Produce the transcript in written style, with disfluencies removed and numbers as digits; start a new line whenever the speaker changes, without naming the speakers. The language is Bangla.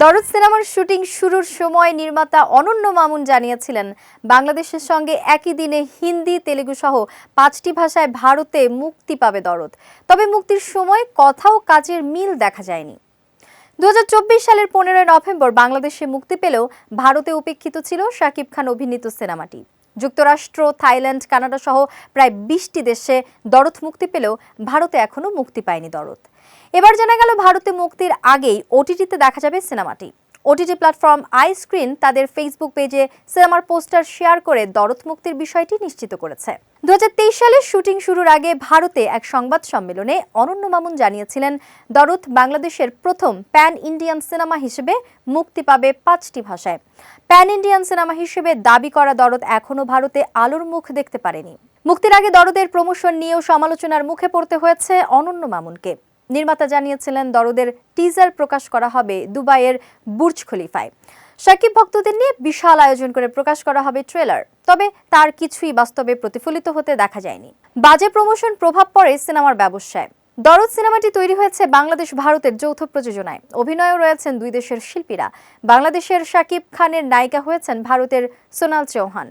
দরদ সিনেমার শুটিং শুরুর সময় নির্মাতা অনন্য মামুন জানিয়েছিলেন, বাংলাদেশের সঙ্গে একই দিনে হিন্দি, তেলুগু সহ 5টি ভাষায় ভারতে মুক্তি পাবে দরদ। তবে মুক্তির সময় কথা ও কাজের মিল দেখা যায়নি। 2024 সালের 15 নভেম্বর বাংলাদেশে মুক্তি পেলেও ভারতে উপেক্ষিত ছিল শাকিব খান অভিনীত সিনেমাটি। যুক্তরাষ্ট্র, থাইল্যান্ড, কানাডা সহ প্রায় 20টি দেশে দরদ মুক্তি পেলেও ভারতে এখনো মুক্তি পায়নি দরদ। এবার জানা গেল, ভারতে মুক্তির আগেই ওটিটিতে দেখা যাবে সিনেমাটি। ওটিটি প্ল্যাটফর্ম আইস্ক্রিন তাদের ফেসবুক পেজে সিনেমার পোস্টার শেয়ার করে দরদ মুক্তির বিষয়টি নিশ্চিত করেছে। 2023 সালে শুটিং শুরুর আগে ভারতে এক সংবাদ সম্মেলনে অনন্য মামুন জানিয়েছিলেন, দরদ বাংলাদেশের প্রথম প্যান ইন্ডিয়ান সিনেমা হিসেবে মুক্তি পাবে 5টি ভাষায়। প্যান ইন্ডিয়ান সিনেমা হিসেবে দাবি করা দরদ এখনো ভারতে আলোর মুখ দেখতে পারেনি। মুক্তির আগে দরদের প্রমোশন নিয়েও সমালোচনার মুখে পড়তে হয়েছে অনন্য মামুনকে। নির্মাতা জানিয়েছিলেন, দরদের টিজার প্রকাশ করা হবে দুবাইয়ের বুর্জ খলিফায়। শাকিব ভক্তদের নিয়ে বিশাল আয়োজন করে প্রকাশ করা হবে ট্রেলার। তবে তার কিছুই বাস্তবে প্রতিফলিত হতে দেখা যায়নি। বাজে প্রমোশন প্রভাব পড়ে সিনেমার ব্যবসায়। দরদ সিনেমাটি তৈরি হয়েছে বাংলাদেশ ভারতের যৌথ প্রযোজনায়। অভিনয়ও রয়েছেন দুই দেশের শিল্পীরা। বাংলাদেশের শাকিব খানের নায়িকা হয়েছেন ভারতের সোনাল চৌহান।